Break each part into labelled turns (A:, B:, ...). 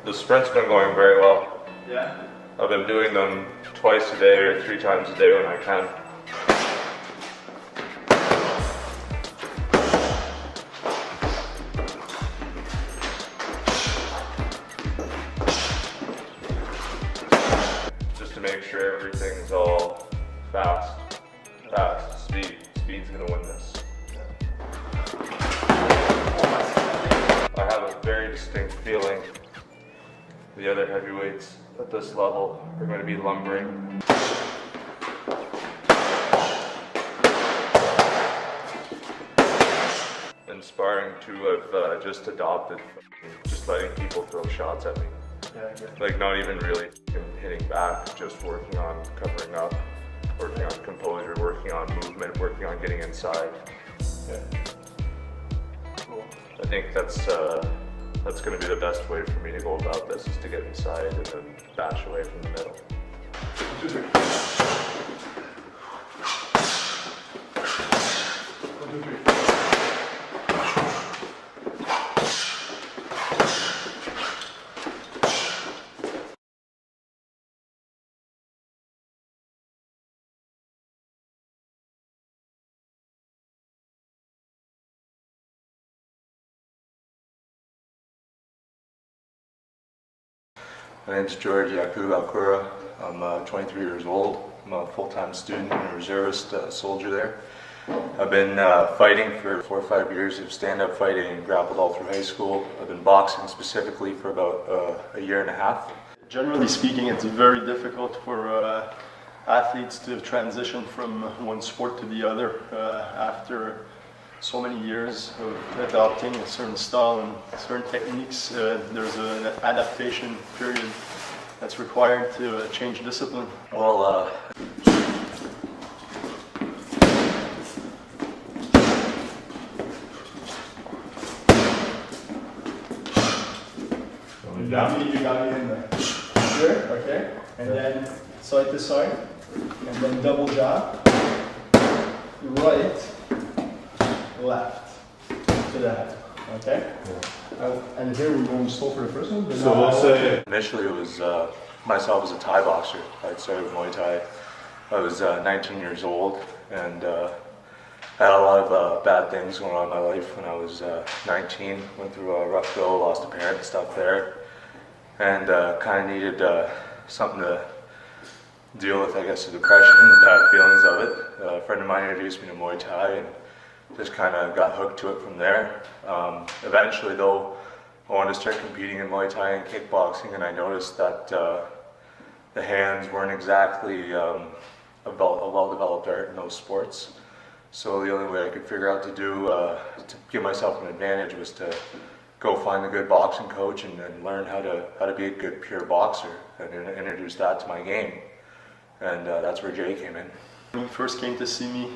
A: The sprint's been going very well.
B: Yeah?
A: I've been doing them twice a day or 3 times a day when I can. Just to make sure everything's all fast. Speed's gonna win this. I have a very distinct feeling the other heavyweights at this level are going to be lumbering. Inspiring to have just adopted just letting people throw shots at me. Like not even really hitting back, just working on covering up, working on composure, working on movement, working on getting inside.
B: Yeah. Cool.
A: I think that's going to be the best way for me to go about this, is to get inside and then bash away from the middle.
C: My name is Al-Koura. I'm 23 years old. I'm a full-time student and a reservist soldier there. I've been fighting for 4 or 5 years of stand-up fighting and grappled all through high school. I've been boxing specifically for about a year and a half.
B: Generally speaking, it's very difficult for athletes to transition from one sport to the other after so many years of adopting a certain style and certain techniques. There's an adaptation period that's required to change discipline.
C: Well,
B: You got me in there. Here, okay? And then side to side, and then double jab, right, left, to the head, okay? Yeah. And here we're going slow for the first one.
A: So let's say
C: initially it was myself as a Thai boxer. I started with Muay Thai. I was 19 years old and had a lot of bad things going on in my life when I was 19. Went through a rough go, lost a parent and stuff there. And kind of needed something to deal with, I guess, the depression and the bad feelings of it. A friend of mine introduced me to Muay Thai and just kind of got hooked to it from there. Eventually though, I wanted to start competing in Muay Thai and kickboxing, and I noticed that the hands weren't exactly a well-developed art in those sports. So the only way I could figure out to do to give myself an advantage was to go find a good boxing coach and learn how to be a good pure boxer and introduce that to my game. And that's where Jay came in.
B: When he first came to see me,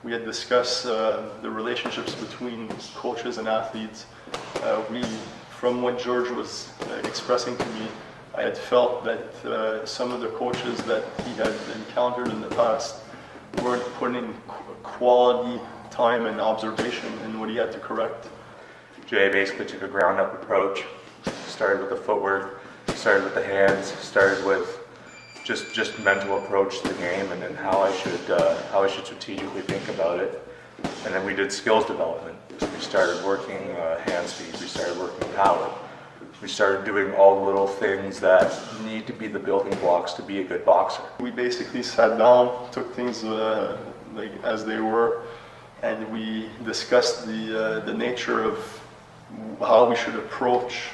B: we had discussed the relationships between coaches and athletes. From what George was expressing to me, I had felt that some of the coaches that he had encountered in the past weren't putting quality time and observation in what he had to correct.
C: Jay basically took a ground-up approach. Started with the footwork, started with the hands, started with just mental approach to the game, and then how I should strategically think about it. And then we did skills development. We started working hand speed. We started working power. We started doing all the little things that need to be the building blocks to be a good boxer.
B: We basically sat down, took things like as they were, and we discussed the nature of how we should approach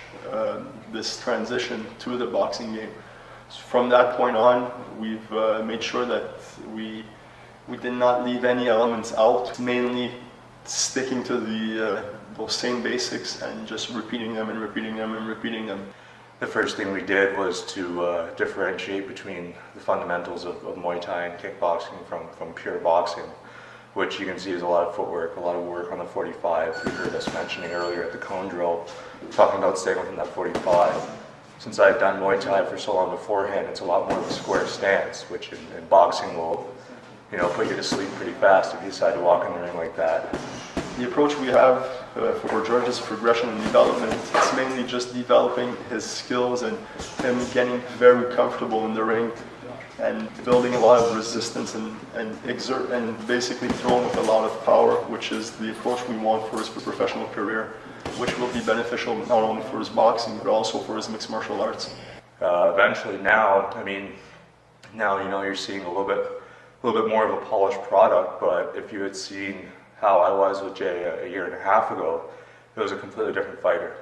B: this transition to the boxing game. From that point on, we've made sure that we did not leave any elements out, mainly sticking to those same basics and just repeating them and repeating them and repeating them.
C: The first thing we did was to differentiate between the fundamentals of Muay Thai and kickboxing from pure boxing, which you can see is a lot of footwork, a lot of work on the 45. You heard us mentioning earlier at the cone drill, talking about staying within that 45. Since I've done Muay Thai for so long beforehand, it's a lot more of a square stance, which in boxing will, put you to sleep pretty fast if you decide to walk in the ring like that.
B: the approach we have for George's progression and development, it's mainly just developing his skills and him getting very comfortable in the ring and building a lot of resistance and basically throwing with a lot of power, which is the approach we want for his professional career, which will be beneficial not only for his boxing but also for his mixed martial arts.
C: Eventually now, I mean, now you're seeing a little bit more of a polished product, but if you had seen how I was with Jay a year and a half ago, it was a completely different fighter.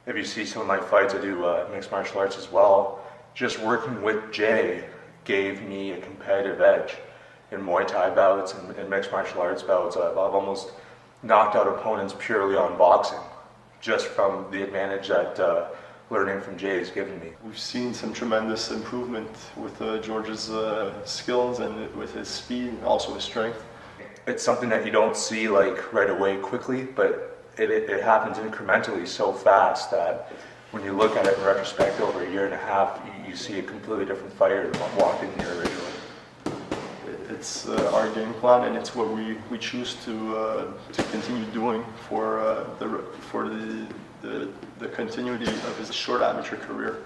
C: If you see some of my fights, I do mixed martial arts as well. Just working with Jay gave me a competitive edge in Muay Thai bouts and mixed martial arts bouts. I've almost knocked out opponents purely on boxing, just from the advantage that learning from Jay has given me.
B: We've seen some tremendous improvement with George's skills and with his speed and also his strength.
C: It's something that you don't see like right away quickly, but it happens incrementally so fast that when you look at it in retrospect over a year and a half, you see a completely different fighter than what walked in here originally.
B: It's our game plan, and it's what we choose to continue doing for the continuity of his short amateur career.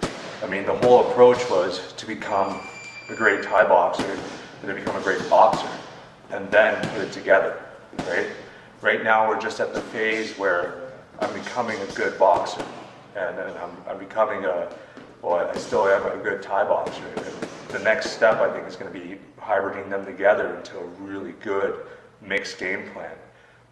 C: I mean, the whole approach was to become a great Thai boxer and to become a great boxer, and then put it together, right? Right now, we're just at the phase where I'm becoming a good boxer, and I'm becoming I still am a good Thai boxer. And the next step, I think, is going to be hybriding them together into a really good mixed game plan.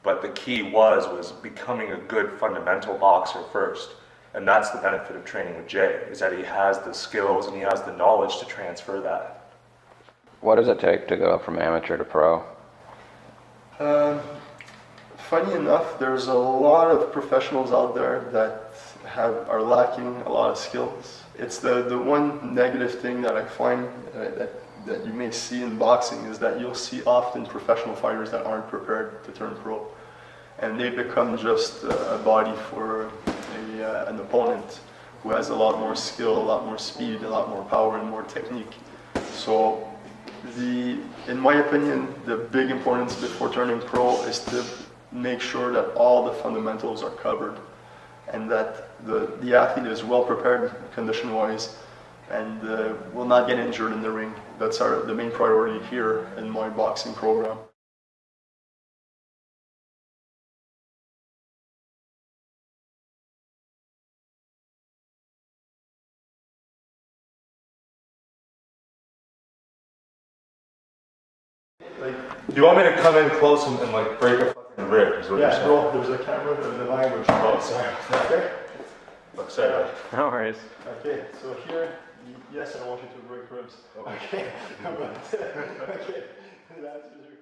C: But the key was becoming a good fundamental boxer first. And that's the benefit of training with Jay, is that he has the skills and he has the knowledge to transfer that.
D: What does it take to go from amateur to pro?
B: Funny enough, there's a lot of professionals out there that are lacking a lot of skills. It's the one negative thing that I find that you may see in boxing is that you'll see often professional fighters that aren't prepared to turn pro, and they become just a body for an opponent who has a lot more skill, a lot more speed, a lot more power, and more technique. So, in my opinion, the big importance before turning pro is to make sure that all the fundamentals are covered and that the athlete is well prepared condition-wise and will not get injured in the ring. That's the main priority here in my boxing program.
C: Do you want me to come in close and like break a fucking rib? Is what you're saying?
B: Bro, there's a camera in the language.
C: Oh, sorry.
B: Okay?
C: Look, sorry.
D: No worries.
B: Okay, so here, yes, I want you to break ribs. Okay? Okay, that answers your